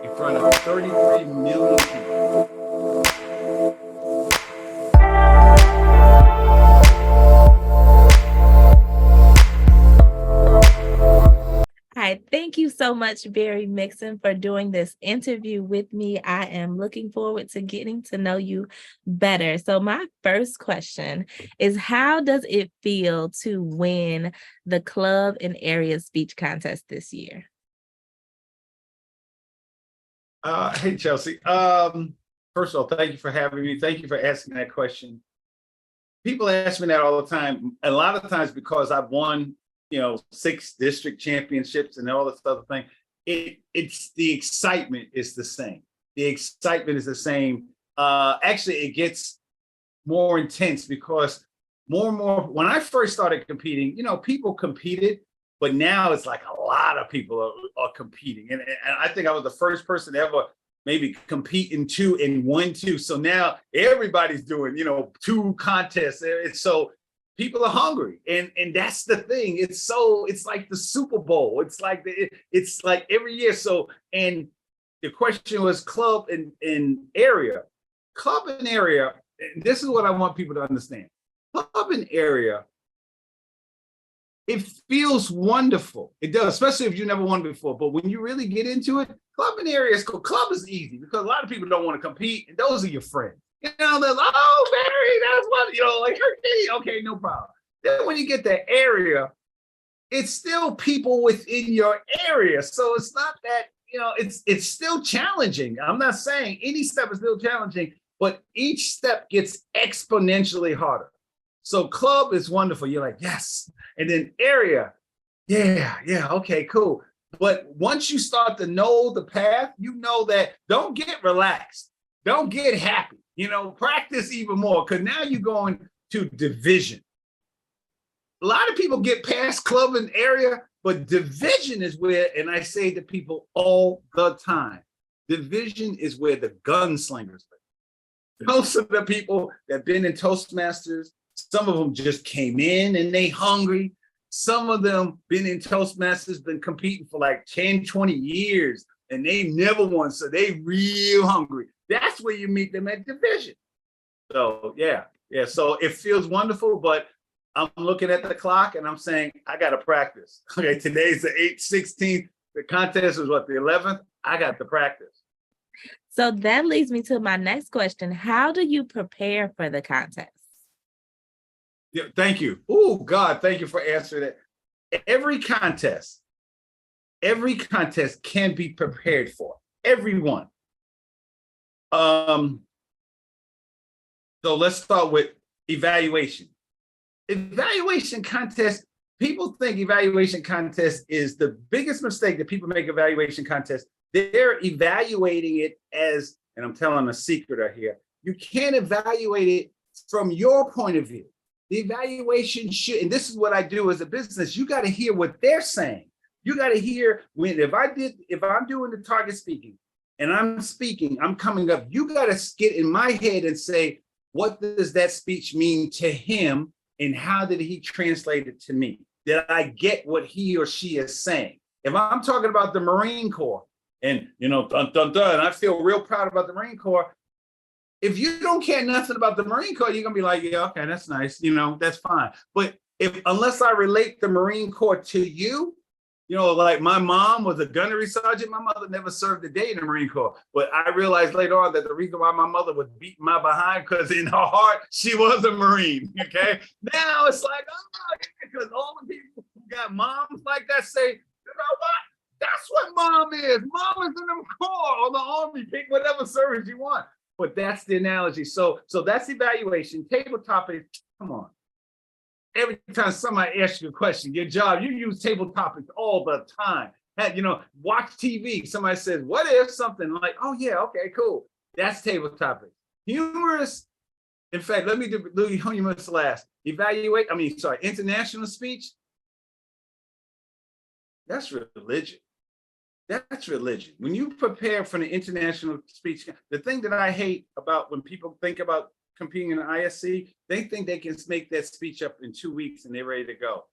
in front of 33 million people. Hi, thank you so much, Barry Mixon, for doing this interview with me. I am looking forward to getting to know you better. So, my first question is, how does it feel to win the club and area speech contest this year? Hey, Chelsea. First of all, thank you for having me. Thank you for asking that question. People ask me that all the time. A lot of times because I've won, 6 district championships and all this other thing. It's the excitement is the same. The excitement is the same. Actually, it gets more intense because more and more. When I first started competing, people competed, but now it's like a lot of people are competing, and I think I was the first person to ever maybe compete in 2 and won 2. So now everybody's doing, 2 contests. And so people are hungry. And that's the thing. It's like the Super Bowl. It's like every year. So, and the question was club and area. Club and area, and this is what I want people to understand. Club and area, it feels wonderful. It does, especially if you never won before. But when you really get into it, club and area is cool. Club is easy because a lot of people don't want to compete, and those are your friends. They're like, oh, Barry, that's what, like, okay, no problem. Then when you get the area, it's still people within your area. So it's not that, it's still challenging. I'm not saying any step is still challenging, but each step gets exponentially harder. So club is wonderful. You're like, yes. And then area, yeah, okay, cool. But once you start to know the path, you know that don't get relaxed. Don't get happy. Practice even more because now you're going to division. A lot of people get past club and area, but division is where, and I say to people all the time, division is where the gunslingers live. Most of the people that have been in Toastmasters, some of them just came in and they hungry. Some of them been in Toastmasters, been competing for like 10, 20 years, and they never won. So they real hungry. That's where you meet them at division. So yeah. So it feels wonderful, but I'm looking at the clock and I'm saying, I got to practice. Okay, today's the 16th. The contest is what, the 11th? I got to practice. So that leads me to my next question. How do you prepare for the contest? Yeah, thank you. Oh, God, thank you for answering that. Every contest can be prepared for. Everyone. So let's start with evaluation. Evaluation contest, people think evaluation contest is the biggest mistake that people make evaluation contest. They're evaluating it as, and I'm telling a secret right here, you can't evaluate it from your point of view. The evaluation should, and this is what I do as a business, you got to hear what they're saying. You got to hear if I'm doing the target speaking and I'm speaking, I'm coming up, you got to get in my head and say, what does that speech mean to him? And how did he translate it to me? Did I get what he or she is saying? If I'm talking about the Marine Corps and, dun, dun, dun, and I feel real proud about the Marine Corps, if you don't care nothing about the Marine Corps, you're going to be like, yeah, okay, that's nice. That's fine. But unless I relate the Marine Corps to you, like my mom was a gunnery sergeant. My mother never served a day in the Marine Corps. But I realized later on that the reason why my mother was beating my behind because in her heart, she was a Marine, okay? Now it's like, because all the people who got moms like that say, you know what? That's what mom is. Mom is in the Corps or the Army. Pick whatever service you want. But that's the analogy. So that's evaluation. Table topics, come on. Every time somebody asks you a question, your job, you use table topics all the time. Watch TV. Somebody says, what if something like, oh yeah, okay, cool. That's table topics. Humorous. In fact, let me do humorous last. International speech. That's religion. That's religion. When you prepare for the international speech, the thing that I hate about when people think about competing in the ISC, they think they can make that speech up in 2 weeks and they're ready to go.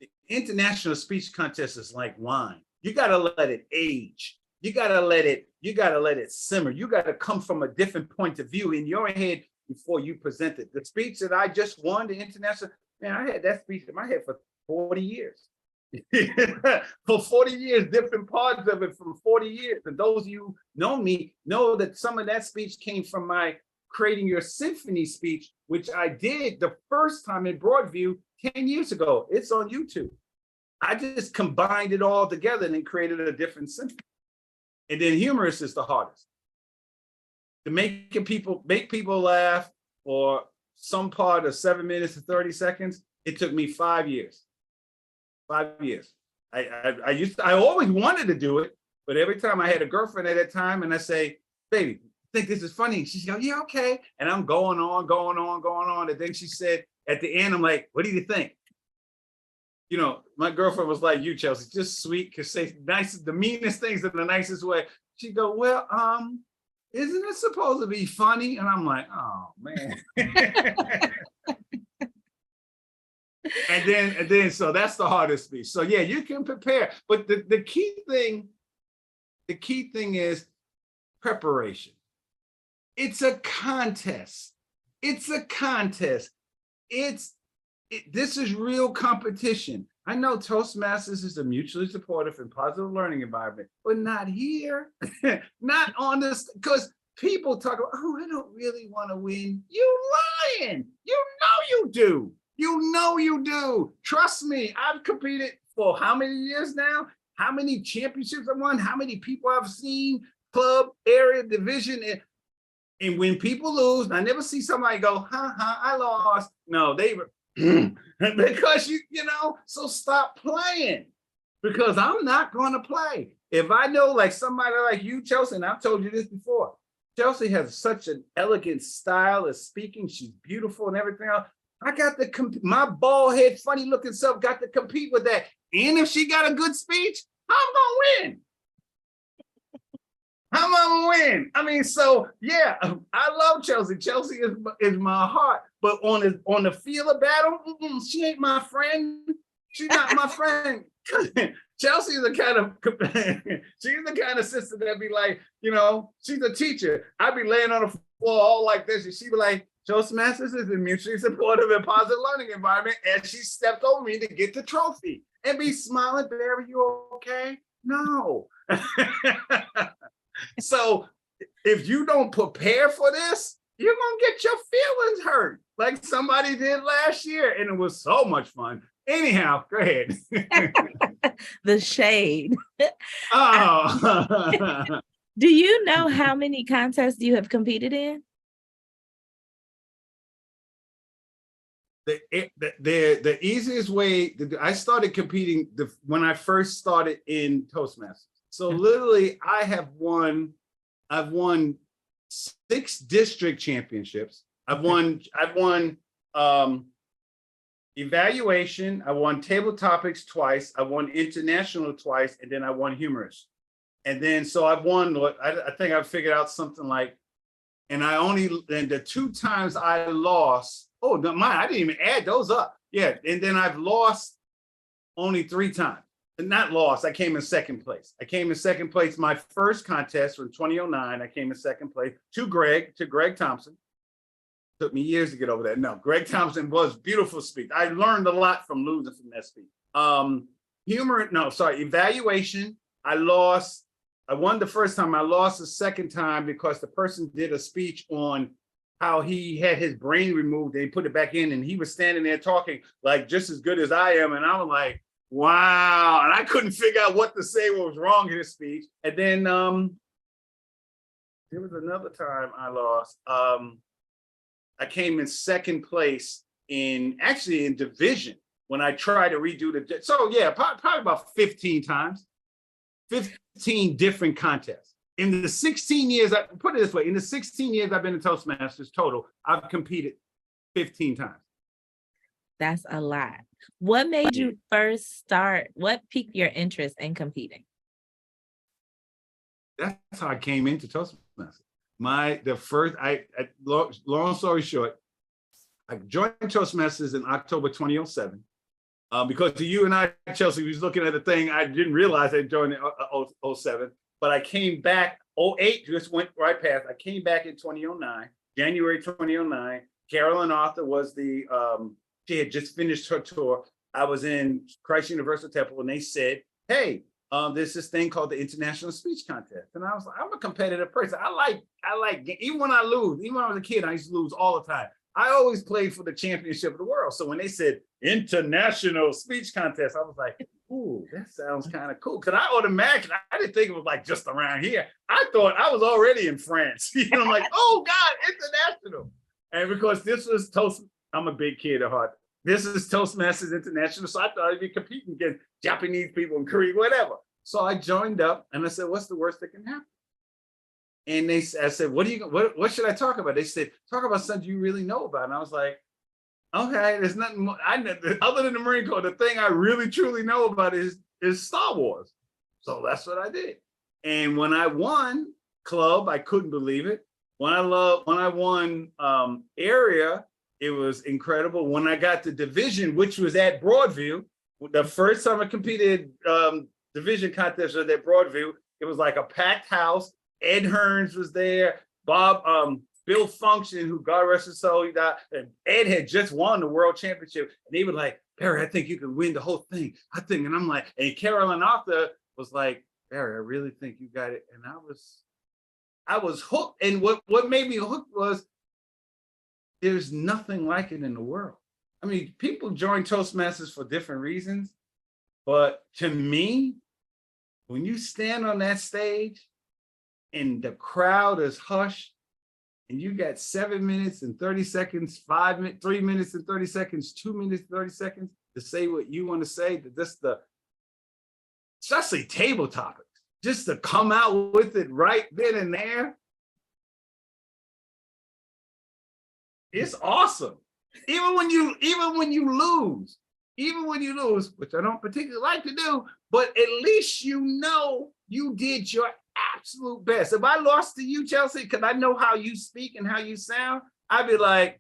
The international speech contest is like wine. You got to let it age. you gotta let it simmer. You gotta come from a different point of view in your head before you present it. The speech that I just won, the international, man, I had that speech in my head for 40 years. For 40 years, different parts of it from 40 years. And those of you know me know that some of that speech came from my Creating Your Symphony speech, which I did the first time in Broadview 10 years ago. It's on YouTube. I just combined it all together and then created a different symphony. And then humorous is the hardest. To make people laugh for some part of 7 minutes and 30 seconds, it took me 5 years. 5 years. I always wanted to do it, but every time I had a girlfriend at that time and I say, baby, think this is funny. She's going, yeah, okay. And I'm going on. And then she said, at the end, I'm like, what do you think? You know, my girlfriend was like you, Chelsea, just sweet, could say the meanest things in the nicest way. She go, well, isn't it supposed to be funny? And I'm like, oh man. and then so that's the hardest speech. So yeah, you can prepare, but the key thing is preparation. It's a contest. This is real competition. I know Toastmasters is a mutually supportive and positive learning environment, but not here. Not on this, because people talk about, oh, I don't really want to win. You lying. You know you do. You know you do. Trust me, I've competed for how many years now? How many championships I won? How many people I've seen, club, area, division. And when people lose, I never see somebody go, I lost. No, they were, because you know, so stop playing, because I'm not going to play. If I know like somebody like you, Chelsea, and I've told you this before, Chelsea has such an elegant style of speaking. She's beautiful and everything else. I got to my bald head, funny looking self got to compete with that. And if she got a good speech, I'm gonna win. I'm gonna win. I mean, so yeah, I love Chelsea. Chelsea is my heart. But on the field of battle, she ain't my friend. She's not my friend. Chelsea is the kind of sister that be like, you know, she's a teacher. I'd be laying on the floor all like this, and she'd be like, Toastmasters is a mutually supportive and positive learning environment, and she stepped over me to get the trophy and be smiling. Barry, you okay? No. So if you don't prepare for this, you're gonna get your feelings hurt like somebody did last year, and it was so much fun. Anyhow, go ahead. The shade. Oh. Do you know how many contests you have competed in? The easiest way, I started competing when I first started in Toastmasters. So literally I've won 6 district championships. I've won evaluation. I won table topics twice. I won international twice, and then I won humorous. And then so I've won. I think I figured out something like, and the 2 times I lost. Oh, no, I didn't even add those up. Yeah, and then I've lost only 3 times. Not lost, I came in second place. I came in second place my first contest from 2009. I came in second place to Greg Thompson. Took me years to get over that. No, Greg Thompson was beautiful speech. I learned a lot from losing from that speech. Evaluation. I won the first time. I lost the second time because the person did a speech on how he had his brain removed and he put it back in, and he was standing there talking like just as good as I am. And I was like, wow. And I couldn't figure out what to say, what was wrong in his speech. And then there was another time I lost. I came in second place in division when I tried to redo so yeah, probably about 15 times, 15 different contests. In the 16 years, put it this way, in the 16 years I've been in Toastmasters total, I've competed 15 times. That's a lot. What made you first start? What piqued your interest in competing? That's how I came into Toastmasters. Long story short, I joined Toastmasters in October 2007. Because to you and I, Chelsea, was looking at the thing, I didn't realize I joined in 07. but I came back. '08 just went right past. I came back in 2009, January 2009. Carolyn Arthur was she had just finished her tour. I was in Christ Universal Temple, and they said, "Hey, there's this thing called the International Speech Contest." And I was like, I'm a competitive person. I like, even when I lose, even when I was a kid, I used to lose all the time. I always played for the championship of the world. So when they said International Speech Contest, I was like, ooh, that sounds kind of cool. Because I didn't think it was like just around here. I thought I was already in France. I'm like, oh God, international. And because this was I'm a big kid at heart. This is Toastmasters International. So I thought I'd be competing against Japanese people in Korea, whatever. So I joined up and I said, what's the worst that can happen? And I said, what should I talk about? They said, talk about something you really know about. And I was like, okay, there's nothing more. Other than the Marine Corps, the thing I really truly know about is Star Wars. So that's what I did. And when I won club, I couldn't believe it. When I won area, it was incredible. When I got the division, which was at Broadview, the first time I competed division contest was at Broadview, it was like a packed house. Ed Hearns was there. Bill Function, who God rest his soul, he died. And Ed had just won the world championship. And they were like, Barry, I think you can win the whole thing. And I'm like, and Carolyn Arthur was like, Barry, I really think you got it. And I was hooked. And what made me hooked was there's nothing like it in the world. I mean, people join Toastmasters for different reasons. But to me, when you stand on that stage and the crowd is hushed, and you got 7 minutes and 30 seconds, 5 minutes, 3 minutes and 30 seconds, 2 minutes, 30 seconds to say what you want to say, especially table topics, just to come out with it right then and there. It's awesome. Even when you lose, which I don't particularly like to do, but at least you know you did your absolute best. If I lost to you, Chelsea, because I know how you speak and how you sound, I'd be like,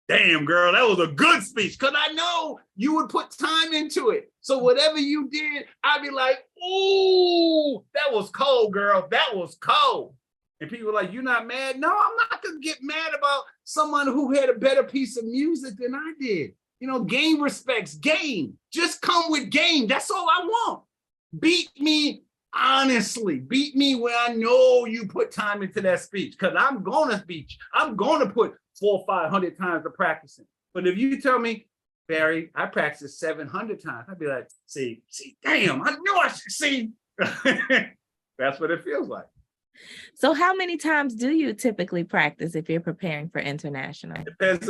damn, girl, that was a good speech, because I know you would put time into it. So whatever you did, I'd be like, ooh, that was cold, girl. That was cold. And people are like, you're not mad? No, I'm not going to get mad about someone who had a better piece of music than I did. You know, game respects game. Just come with game. That's all I want. Beat me honestly. Beat me when I know you put time into that speech, because I'm going to beat you. I'm going to put 400 or 500 times of practicing. But if you tell me, Barry, I practiced 700 times, I'd be like, see, damn, I knew I should see. That's what it feels like. So how many times do you typically practice if you're preparing for international? Depends.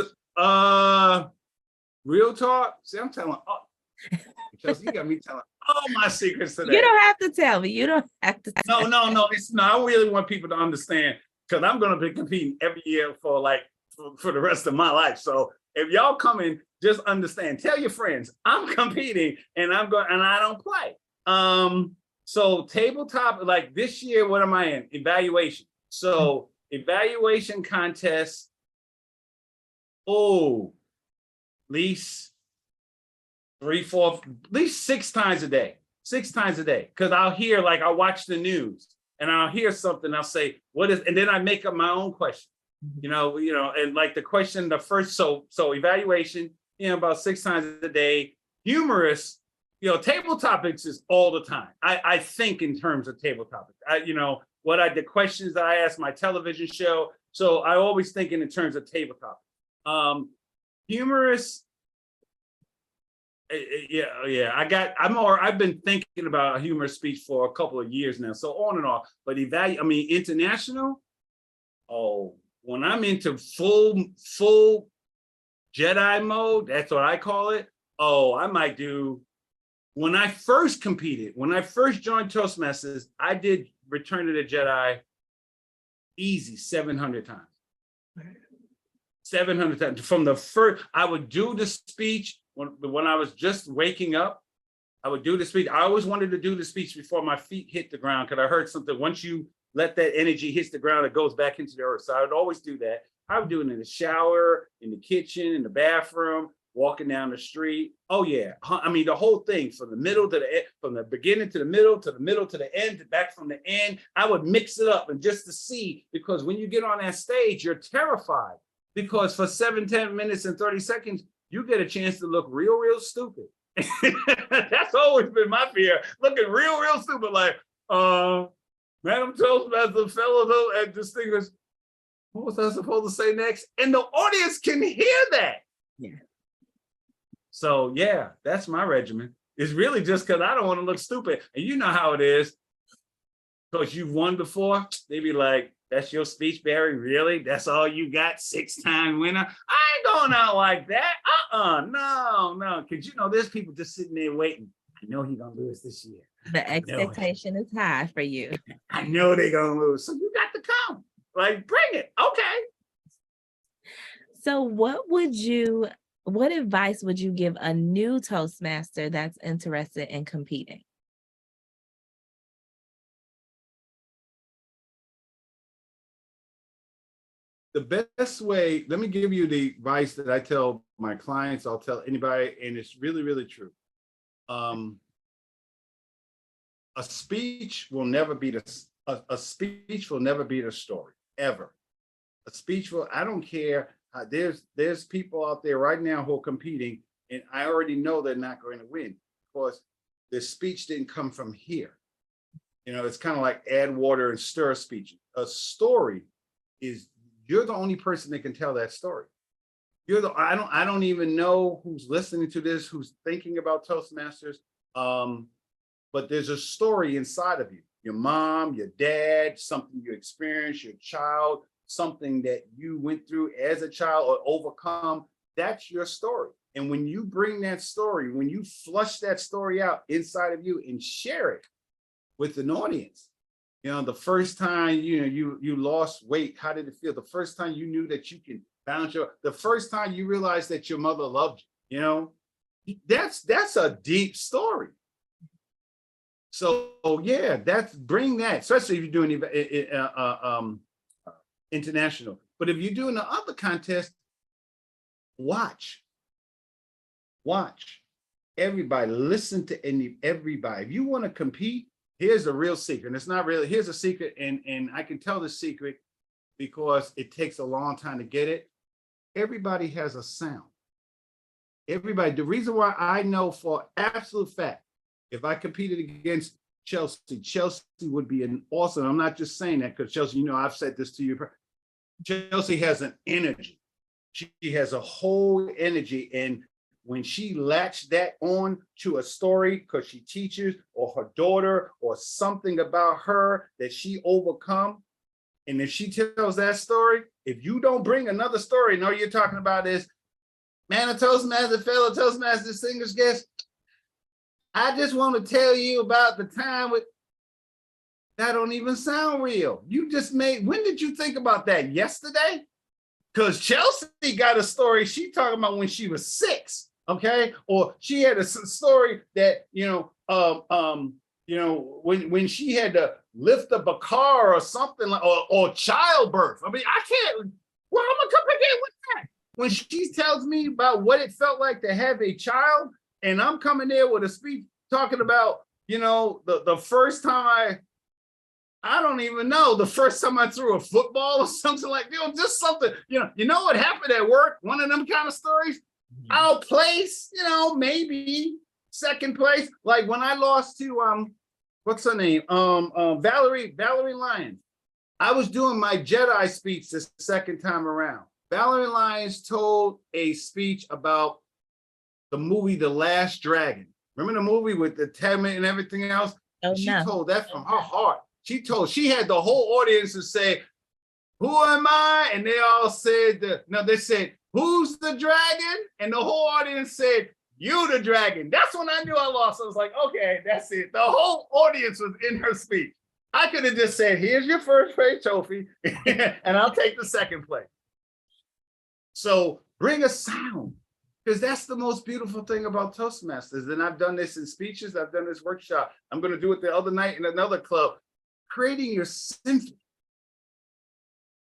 Real talk. See, I'm telling. Chelsea, you got me telling all my secrets today. You don't have to tell me. You don't have to. No. It's not. I really want people to understand, because I'm going to be competing every year for the rest of my life. So if y'all come in, just understand. Tell your friends I'm competing, and I don't play. So tabletop, like this year, what am I in? Evaluation. So evaluation contests. Oh, at least 3, 4, at least 6 times a day. 6 times a day. Because I'll watch the news and I'll hear something, I'll say, and then I make up my own question. You know, and like the question, so evaluation, about 6 times a day. Humorous, table topics is all the time. I think in terms of table topics. The questions that I ask my television show. So I always think in terms of table topics. Humorous. Yeah. I've been thinking about a humorous speech for a couple of years now. So on and off. But international. Oh, when I'm into full Jedi mode, that's what I call it. Oh, I might do. When I first competed, when I first joined Toastmasters, I did Return of the Jedi easy 700 times. 700 times. From the first, I would do the speech when I was just waking up. I would do the speech. I always wanted to do the speech before my feet hit the ground, because I heard something. Once you let that energy hit the ground, it goes back into the earth. So I would always do that. I would do it in the shower, in the kitchen, in the bathroom. walking down the street. Oh yeah, I mean the whole thing from the middle to the end, from the beginning to the middle to the middle to the end, back from the end. I would mix it up and just to see, because when you get on that stage, you're terrified because for 7, 10 minutes and 30 seconds, you get a chance to look real stupid. That's always been my fear, looking real stupid, like, Madam Toastmaster, fellow and distinguished. What was I supposed to say next? And the audience can hear that. Yeah. So yeah, that's my regimen. It's really just because I don't want to look stupid. And you know how it is. Because you've won before, they be like, that's your speech, Barry? Really? That's all you got? 6-time winner? I ain't going out like that. No. Because you know, there's people just sitting there waiting. I know he's gonna lose this year. The expectation is high for you. I know they're gonna lose. So you got to come. Like, bring it. Okay. So what advice would you give a new Toastmaster that's interested in competing? The best way, let me give you the advice that I tell my clients, I'll tell anybody, and it's really true. A speech will never be a speech will never be the story, ever. A speech will, I don't care. There's people out there right now who are competing, and I already know they're not going to win because the speech didn't come from here. You know, it's kind of like add water and stir speech. A story is, you're the only person that can tell that story. I don't even know who's listening to this, who's thinking about Toastmasters. But there's a story inside of you. Your mom, your dad, something you experienced, your child, something that you went through as a child or overcome. That's your story. And when you bring that story, when you flush that story out inside of you and share it with an audience, you know, the first time, you lost weight, how did it feel? The first time you knew that you can balance the first time you realized that your mother loved you, you know, that's a deep story. So yeah, bring that, especially if you're doing international. But if you're doing the other contest, watch. Everybody, listen to everybody. If you want to compete, here's the real secret. And it's not really, here's a secret, and I can tell the secret because it takes a long time to get it. Everybody has a sound. Everybody, the reason why I know for absolute fact, if I competed against Chelsea would be an awesome, I'm not just saying that because Chelsea, you know, I've said this to you. Chelsea has an energy. She has a whole energy. And when she latched that on to a story, because she teaches, or her daughter, or something about her that she overcome, and if she tells that story, if you don't bring another story, and all you're talking about is, man, a Toastmaster, fellow Toastmaster, singers guest, I just want to tell you about the time with, that don't even sound real. You just made, when did you think about that? Yesterday? Because Chelsea got a story she talking about when she was 6, okay? Or she had a story that, when she had to lift up a car or something, like, or childbirth. I mean, I can't, well, I'm gonna come again with that. When she tells me about what it felt like to have a child, and I'm coming there with a speech talking about, the first time I don't even know, the first time I threw a football or something like, just something, you know what happened at work? One of them kind of stories. I'll place, maybe second place. Like when I lost to, what's her name? Valerie Lyons. I was doing my Jedi speech the second time around. Valerie Lyons told a speech about the movie The Last Dragon. Remember the movie with the Testament and everything else? Oh, she no. told that from her heart. She had the whole audience to say, who am I? And they all said, they said, who's the dragon? And the whole audience said, you the dragon. That's when I knew I lost. I was like, okay, that's it. The whole audience was in her speech. I could have just said, here's your first place trophy, and I'll take the second place. So bring a sound, because that's the most beautiful thing about Toastmasters. And I've done this in speeches. I've done this workshop. I'm going to do it the other night in another club. Creating your symphony.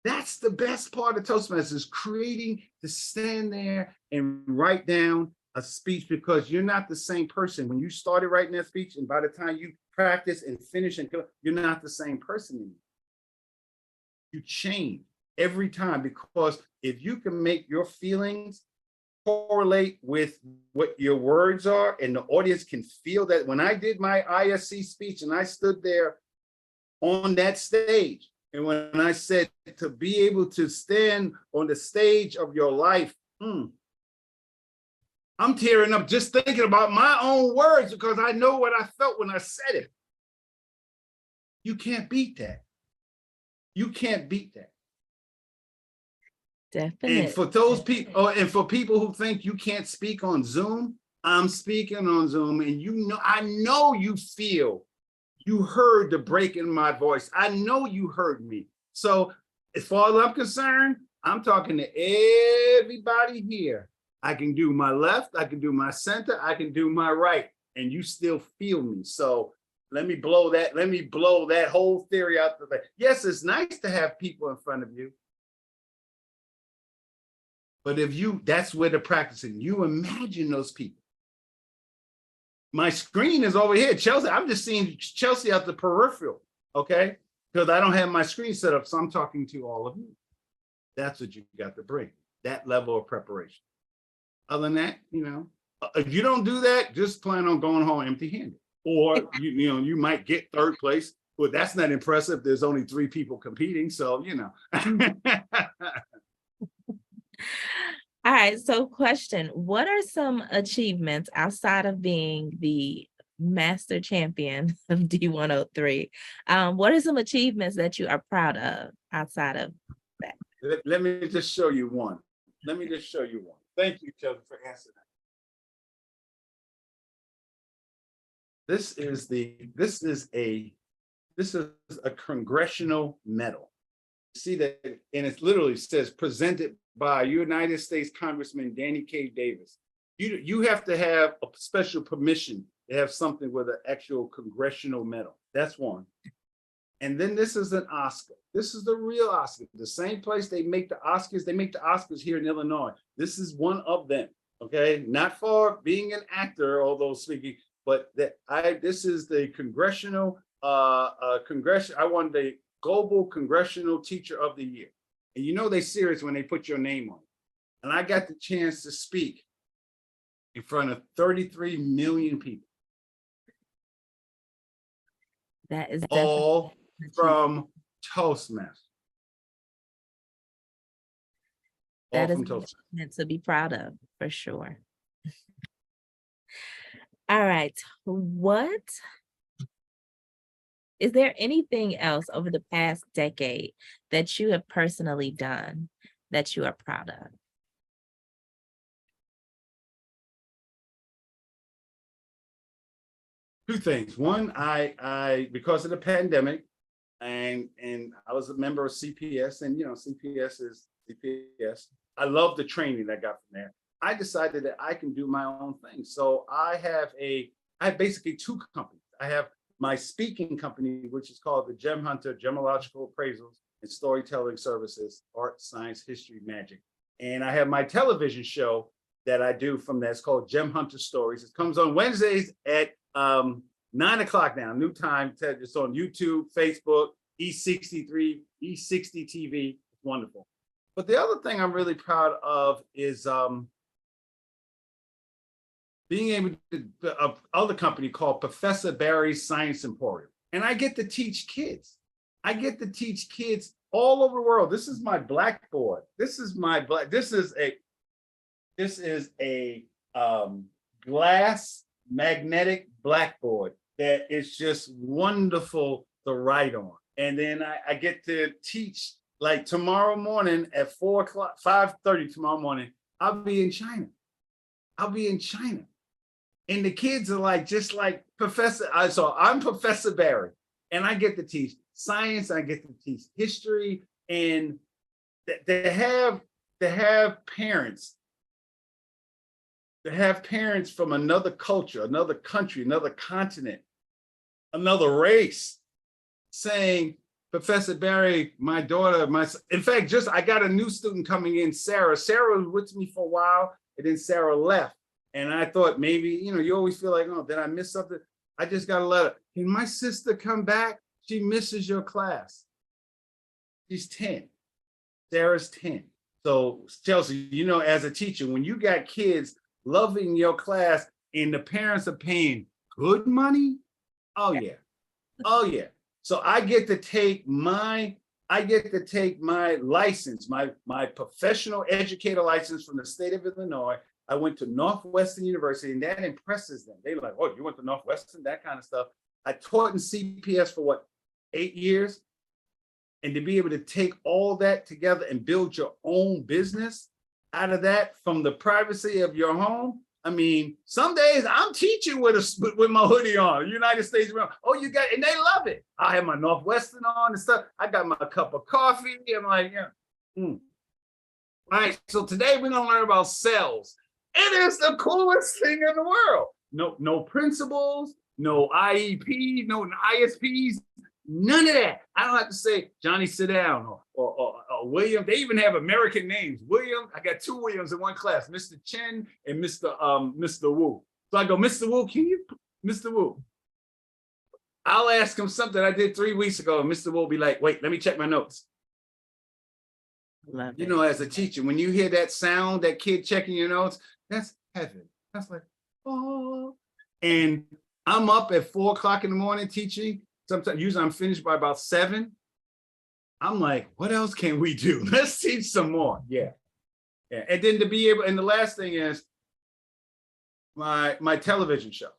That's the best part of Toastmasters, creating to stand there and write down a speech, because you're not the same person when you started writing that speech, and by the time you practice and finish and you're not the same person anymore. You change every time, because if you can make your feelings correlate with what your words are, and the audience can feel that. When I did my ISC speech and I stood there on that stage, and when I said to be able to stand on the stage of your life, I'm tearing up just thinking about my own words, because I know what I felt when I said it. You can't beat that. You can't beat that. Definitely. And for those people, and for people who think you can't speak on Zoom, I'm speaking on Zoom, and I know you feel, you heard the break in my voice. I know you heard me. So as far as I'm concerned, I'm talking to everybody here. I can do my left, I can do my center, I can do my right, and you still feel me. So let me blow that whole theory out the way. Yes, it's nice to have people in front of you. But that's where the practicing, you imagine those people. My screen is over here, Chelsea. I'm just seeing Chelsea out the peripheral, okay? Because I don't have my screen set up, so I'm talking to all of you. That's what you got to bring, that level of preparation. Other than that, if you don't do that, just plan on going home empty-handed. Or you might get third place, but that's not impressive. There's only 3 people competing, so All right, so question, what are some achievements outside of being the master champion of D103? What are some achievements that you are proud of outside of that? Let me just show you one. Thank you, Chelsea, for answering that. This is a congressional medal. See that, and it literally says presented by United States Congressman Danny K. Davis. You have to have a special permission to have something with an actual congressional medal. That's one. And then this is an Oscar. This is the real Oscar. The same place they make the Oscars. They make the Oscars here in Illinois. This is one of them. Okay, not for being an actor, although speaking, but this is the congressional I won the Global Congressional Teacher of the Year. And they serious when they put your name on it. And I got the chance to speak in front of 33 million people. That is all from Toastmasters. That is meant to be proud of, for sure. All right. Is there anything else over the past decade that you have personally done that you are proud of? Two things. One, I because of the pandemic, and I was a member of CPS, and CPS is CPS. I love the training I got from there. I decided that I can do my own thing. So I have basically 2 companies. I have my speaking company, which is called the Gem Hunter, Gemological Appraisals and Storytelling Services, Art, Science, History, Magic. And I have my television show that I do from that. It's called Gem Hunter Stories. It comes on Wednesdays at 9 o'clock now, new time. It's on YouTube, Facebook, E63, E60 TV. It's wonderful. But the other thing I'm really proud of is being able to other company called Professor Barry's Science Emporium. And I get to teach kids. I get to teach kids all over the world. This is my blackboard. This is a glass magnetic blackboard that is just wonderful to write on. And then I get to teach, like tomorrow morning at 5:30 tomorrow morning, I'll be in China. And the kids are like, just like so I'm Professor Barry, and I get to teach science, I get to teach history, and to have parents from another culture, another country, another continent, another race saying, Professor Barry, my daughter, in fact, I got a new student coming in, Sarah. Sarah was with me for a while, and then Sarah left. And I thought maybe, you always feel like, oh, did I miss something? I just got a letter. Can my sister come back? She misses your class. She's 10. Sarah's 10. So Chelsea, as a teacher, when you got kids loving your class and the parents are paying good money, oh yeah. Oh yeah. So I get to take my license, my professional educator license from the state of Illinois. I went to Northwestern University, and that impresses them. They're like, oh, you went to Northwestern, that kind of stuff. I taught in CPS for 8 years? And to be able to take all that together and build your own business out of that from the privacy of your home. I mean, some days I'm teaching with my hoodie on, United States. Oh, you got, and they love it. I have my Northwestern on and stuff. I got my cup of coffee. I'm like, yeah. All right, so today we're gonna learn about sales. It is the coolest thing in the world. No principals, no IEP, no ISPs, none of that. I don't have to say, Johnny, sit down, or William. They even have American names. William, I got 2 Williams in one class, Mr. Chen and Mr. Wu. So I go, Mr. Wu, Mr. Wu? I'll ask him something I did 3 weeks ago, and Mr. Wu will be like, wait, let me check my notes. Love it. As a teacher, when you hear that sound, that kid checking your notes, that's heaven. That's like, oh. And I'm up at 4 o'clock in the morning teaching. Sometimes, usually I'm finished by about 7. I'm like, what else can we do? Let's teach some more. Yeah. And then to be able, and the last thing is my television show.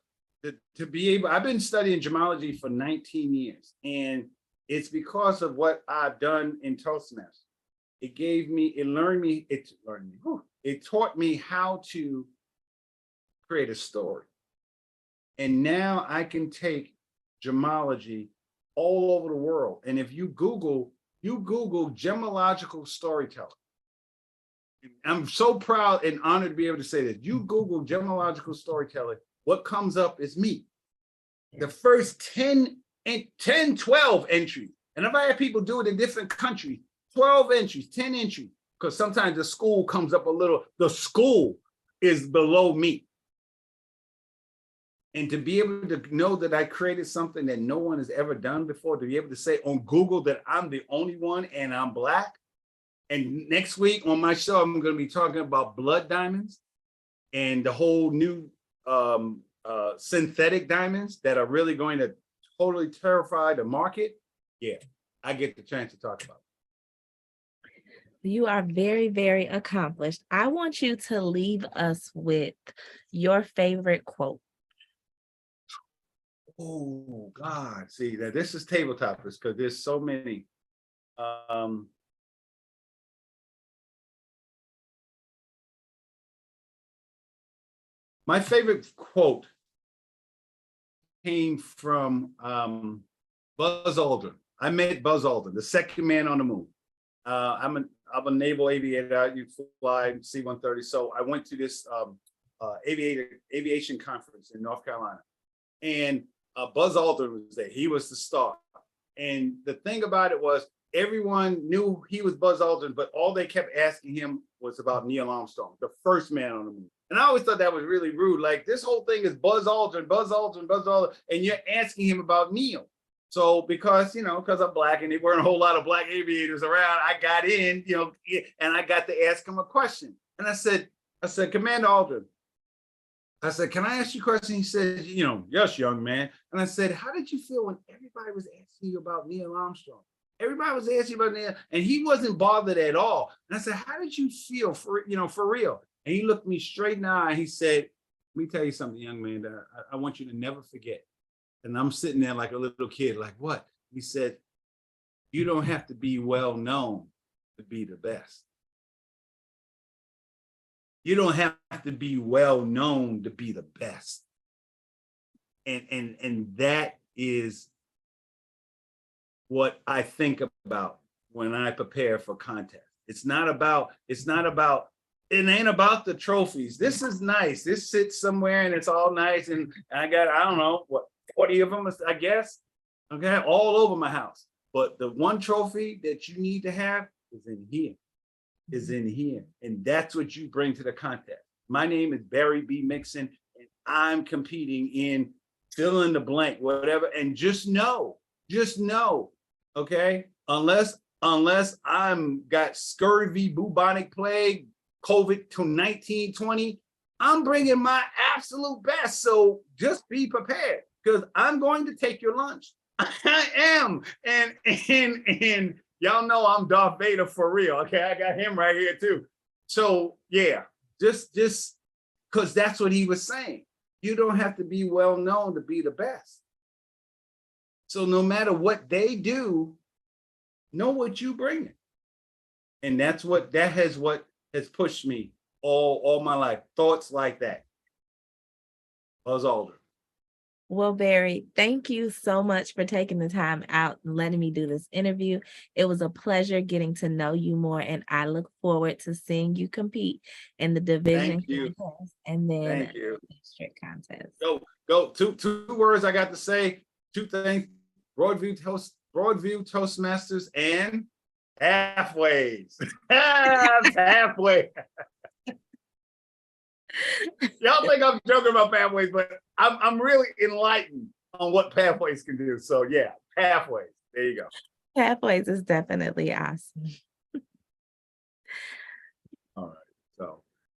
To be able, I've been studying gemology for 19 years, and it's because of what I've done in Toastmasters. It taught me how to create a story. And now I can take gemology all over the world. And if you Google gemological storytelling, I'm so proud and honored to be able to say that. You Google gemological storytelling, what comes up is me. The first 10, 12 entries. And if I have people do it in different countries, 12 entries, 10 entries, because sometimes the school comes up a little, the school is below me. And to be able to know that I created something that no one has ever done before, to be able to say on Google that I'm the only one and I'm Black. And next week on my show, I'm going to be talking about blood diamonds and the whole new synthetic diamonds that are really going to totally terrify the market. Yeah, I get the chance to talk about it. You are very, very accomplished. I want you to leave us with your favorite quote. Oh God, see that this is tabletop because there's so many. My favorite quote came from Buzz Aldrin. I met Buzz Aldrin, the second man on the moon. I'm a naval aviator. You fly C-130. So I went to this aviation conference in North Carolina, and Buzz Aldrin was there. He was the star. And the thing about it was everyone knew he was Buzz Aldrin, but all they kept asking him was about Neil Armstrong, the first man on the moon. And I always thought that was really rude. Like, this whole thing is Buzz Aldrin, Buzz Aldrin, Buzz Aldrin, and you're asking him about Neil. So because I'm Black and there weren't a whole lot of Black aviators around, I got in, and I got to ask him a question. And I said, Commander Aldrin, I said, can I ask you a question? He said, yes, young man. And I said, how did you feel when everybody was asking you about Neil Armstrong? Everybody was asking about Neil, and he wasn't bothered at all. And I said, how did you feel for real? And he looked me straight in the eye and he said, let me tell you something, young man, that I want you to never forget. And I'm sitting there like a little kid, like, what? He said, you don't have to be well known to be the best. You don't have to be well known to be the best. And that is what I think about when I prepare for contests. It ain't about the trophies. This is nice. This sits somewhere and it's all nice. And I got, I don't know, what, 40 of them, I guess. Okay, all over my house. But the one trophy that you need to have is in here, and that's what you bring to the contest. My name is Barry B. Mixon, and I'm competing in fill in the blank, whatever. And just know, okay, unless I'm got scurvy, bubonic plague, COVID to 1920, I'm bringing my absolute best. So just be prepared, because I'm going to take your lunch. I am, and y'all know I'm Darth Vader for real. Okay, I got him right here too. So yeah, just because that's what he was saying. You don't have to be well known to be the best. So no matter what they do, know what you bring it. And that's what has pushed me all my life. Thoughts like that. Buzz Aldrin. Well, Barry, thank you so much for taking the time out and letting me do this interview. It was a pleasure getting to know you more, and I look forward to seeing you compete in the division contest and then the district contest. Go. Two words I got to say. Two things: Broadview Toastmasters and halfways. Halfway. Y'all think I'm joking about pathways, but I'm really enlightened on what pathways can do. So yeah, pathways. There you go. Pathways is definitely awesome.